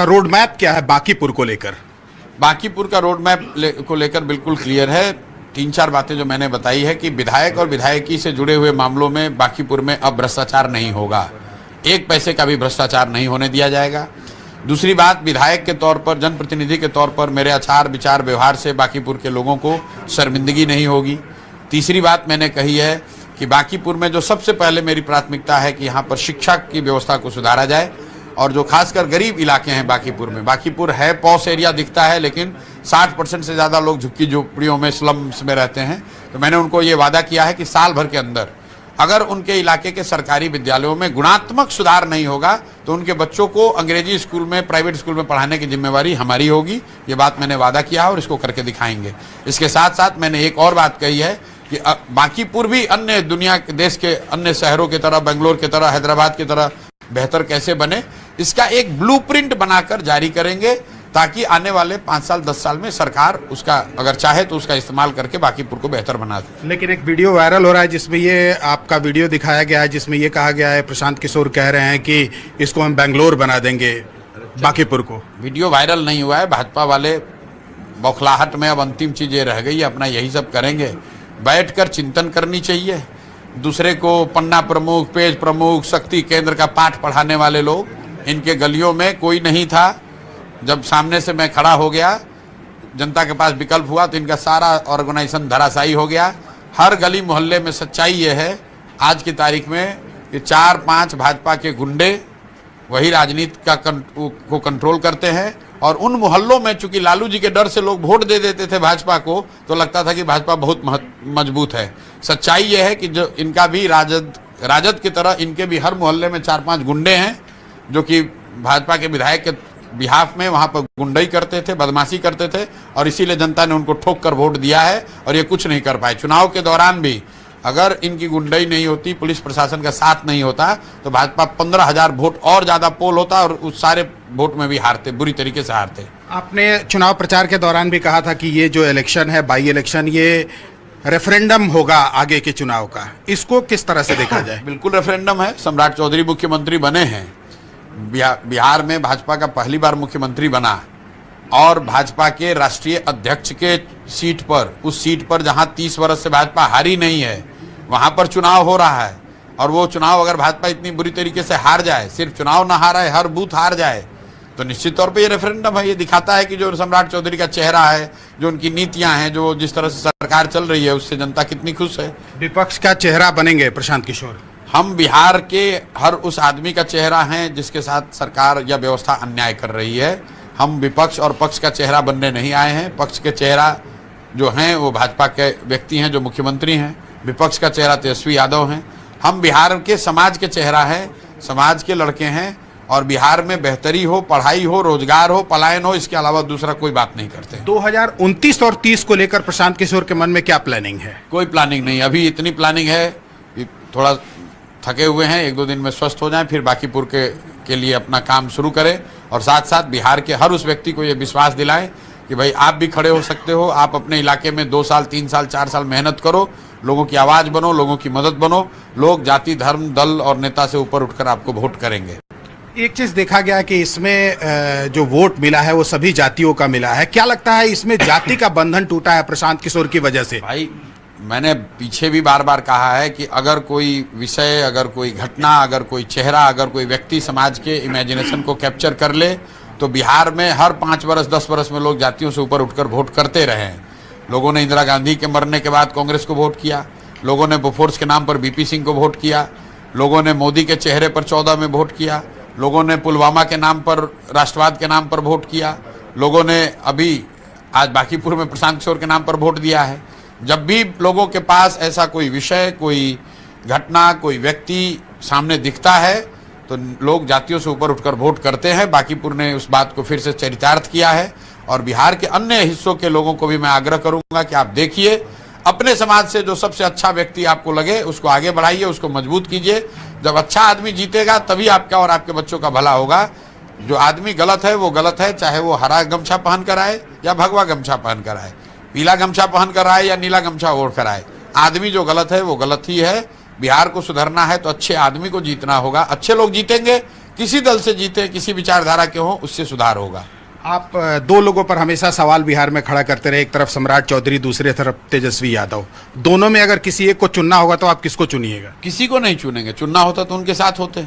का road map क्या है बांकीपुर को लेकर? बांकीपुर का रोड मैप को लेकर बिल्कुल क्लियर है। 3-4 बातें जो मैंने बताई है कि विधायक और विधायकी से जुड़े हुए मामलों में बांकीपुर में अब भ्रष्टाचार नहीं होगा, 1 पैसे का भी भ्रष्टाचार नहीं होने दिया जाएगा। दूसरी बात, विधायक के तौर पर, जनप्रतिनिधि के तौर पर मेरे आचार विचार व्यवहार से बांकीपुर के लोगों को शर्मिंदगी नहीं होगी। तीसरी बात मैंने कही है कि बांकीपुर में जो सबसे पहले मेरी प्राथमिकता है कि यहाँ पर शिक्षा की व्यवस्था को सुधारा जाए, और जो खासकर गरीब इलाके हैं बांकीपुर में, बांकीपुर है पॉश एरिया दिखता है, लेकिन 60% से ज़्यादा लोग झुग्गी झोपड़ियों में, स्लम्स में रहते हैं। तो मैंने उनको ये वादा किया है कि साल भर के अंदर अगर उनके इलाके के सरकारी विद्यालयों में गुणात्मक सुधार नहीं होगा तो उनके बच्चों को अंग्रेजी स्कूल में, प्राइवेट स्कूल में पढ़ाने की जिम्मेवारी हमारी होगी। ये बात मैंने वादा किया है और इसको करके दिखाएंगे। इसके साथ साथ मैंने एक और बात कही है कि बांकीपुर भी अन्य दुनिया के, देश के अन्य शहरों की तरह, बेंगलोर की तरह, हैदराबाद की तरह बेहतर कैसे बने, इसका एक ब्लूप्रिंट बनाकर जारी करेंगे, ताकि आने वाले 5 साल 10 साल में सरकार उसका अगर चाहे तो उसका इस्तेमाल करके बांकीपुर को बेहतर बना दे। लेकिन एक वीडियो वायरल हो रहा है जिसमें ये आपका वीडियो दिखाया गया है, जिसमें ये कहा गया है, प्रशांत किशोर कह रहे हैं कि इसको हम बेंगलोर बना देंगे बांकीपुर को। वीडियो वायरल नहीं हुआ है। भाजपा वाले बौखलाहट में अब अंतिम चीज ये रह गई है, अपना यही सब करेंगे। बैठकर चिंतन करनी चाहिए। दूसरे को पन्ना प्रमुख, पेज प्रमुख, शक्ति केंद्र का पाठ पढ़ाने वाले लोग, इनके गलियों में कोई नहीं था। जब सामने से मैं खड़ा हो गया, जनता के पास विकल्प हुआ, तो इनका सारा ऑर्गेनाइजेशन धराशायी हो गया। हर गली मोहल्ले में सच्चाई ये है आज की तारीख में कि 4-5 भाजपा के गुंडे वही राजनीति को कंट्रोल करते हैं। और उन मोहल्लों में चूंकि लालू जी के डर से लोग वोट दे देते थे भाजपा को, तो लगता था कि भाजपा बहुत मजबूत है। सच्चाई ये है कि जो इनका भी राजद की तरह इनके भी हर मोहल्ले में 4-5 गुंडे हैं, जो कि भाजपा के विधायक के बिहाफ में वहाँ पर गुंडाई करते थे, बदमाशी करते थे, और इसीलिए जनता ने उनको ठोक कर वोट दिया है और ये कुछ नहीं कर पाए। चुनाव के दौरान भी अगर इनकी गुंडाई नहीं होती, पुलिस प्रशासन का साथ नहीं होता, तो भाजपा 15,000 वोट और ज़्यादा पोल होता और उस सारे वोट में भी हारते, बुरी तरीके से हारते। आपने चुनाव प्रचार के दौरान भी कहा था कि ये जो इलेक्शन है, बाई इलेक्शन, ये रेफरेंडम होगा आगे के चुनाव का। इसको किस तरह से देखा जाए? बिल्कुल रेफरेंडम है। सम्राट चौधरी मुख्यमंत्री बने हैं, बिहार में भाजपा का पहली बार मुख्यमंत्री बना, और भाजपा के राष्ट्रीय अध्यक्ष के सीट पर, उस सीट पर जहां 30 वर्ष से भाजपा हारी नहीं है, वहां पर चुनाव हो रहा है। और वो चुनाव अगर भाजपा इतनी बुरी तरीके से हार जाए, सिर्फ चुनाव ना हारा है, हर बूथ हार जाए, तो निश्चित तौर पे ये रेफरेंडम है। ये दिखाता है कि जो सम्राट चौधरी का चेहरा है, जो उनकी नीतियां हैं, जो जिस तरह से सरकार चल रही है, उससे जनता कितनी खुश है। विपक्ष का चेहरा बनेंगे प्रशांत किशोर? हम बिहार के हर उस आदमी का चेहरा हैं जिसके साथ सरकार या व्यवस्था अन्याय कर रही है। हम विपक्ष और पक्ष का चेहरा बनने नहीं आए हैं। पक्ष के चेहरा जो हैं वो भाजपा के व्यक्ति हैं जो मुख्यमंत्री हैं, विपक्ष का चेहरा तेजस्वी यादव हैं। हम बिहार के समाज के चेहरा हैं, समाज के लड़के हैं, और बिहार में बेहतरी हो, पढ़ाई हो, रोजगार हो, पलायन हो, इसके अलावा दूसरा कोई बात नहीं करते। 2029 और 30 को लेकर प्रशांत किशोर के मन में क्या प्लानिंग है? कोई प्लानिंग नहीं। अभी इतनी प्लानिंग है कि थोड़ा थके हुए हैं, 1-2 दिन में स्वस्थ हो जाएं, फिर बांकीपुर के लिए अपना काम शुरू करें, और साथ साथ बिहार के हर उस व्यक्ति को ये विश्वास दिलाएं कि भाई आप भी खड़े हो सकते हो। आप अपने इलाके में 2 साल, 3 साल, 4 साल मेहनत करो, लोगों की आवाज़ बनो, लोगों की मदद बनो। लोग जाति, धर्म, दल और नेता से ऊपर उठकर आपको वोट करेंगे। एक चीज देखा गया कि इसमें जो वोट मिला है वो सभी जातियों का मिला है। क्या लगता है इसमें जाति का बंधन टूटा है प्रशांत किशोर की वजह से? भाई, मैंने पीछे भी बार बार कहा है कि अगर कोई विषय, अगर कोई घटना, अगर कोई चेहरा, अगर कोई व्यक्ति समाज के इमेजिनेशन को कैप्चर कर ले, तो बिहार में हर 5 वर्ष 10 वर्ष में लोग जातियों से ऊपर उठकर वोट करते रहे हैं। लोगों ने इंदिरा गांधी के मरने के बाद कांग्रेस को वोट किया, लोगों ने बोफोर्स के नाम पर बीपी सिंह को वोट किया, लोगों ने मोदी के चेहरे पर 14 में वोट किया, लोगों ने पुलवामा के नाम पर, राष्ट्रवाद के नाम पर वोट किया, लोगों ने अभी आज बांकीपुर में प्रशांत किशोर के नाम पर वोट दिया है। जब भी लोगों के पास ऐसा कोई विषय, कोई घटना, कोई व्यक्ति सामने दिखता है, तो लोग जातियों से ऊपर उठकर वोट करते हैं। बांकीपुर ने उस बात को फिर से चरितार्थ किया है, और बिहार के अन्य हिस्सों के लोगों को भी मैं आग्रह करूंगा कि आप देखिए, अपने समाज से जो सबसे अच्छा व्यक्ति आपको लगे उसको आगे बढ़ाइए, उसको मजबूत कीजिए। जब अच्छा आदमी जीतेगा तभी आपका और आपके बच्चों का भला होगा। जो आदमी गलत है वो गलत है, चाहे वो हरा गमछा पहन कर आए या भगवा गमछा पहन कर आए, पीला गमछा पहन कर आए या नीला गमछा ओढ़ कर आए। आदमी जो गलत है वो गलत ही है। बिहार को सुधरना है तो अच्छे आदमी को जीतना होगा। अच्छे लोग जीतेंगे, किसी दल से जीते, किसी विचारधारा के हों, उससे सुधार होगा। आप दो लोगों पर हमेशा सवाल बिहार में खड़ा करते रहे, एक तरफ सम्राट चौधरी, दूसरी तरफ तेजस्वी यादव। दोनों में अगर किसी एक को चुनना होगा तो आप किसको चुनिएगा? किसी को नहीं चुनेंगे, चुनना होता तो उनके साथ होते।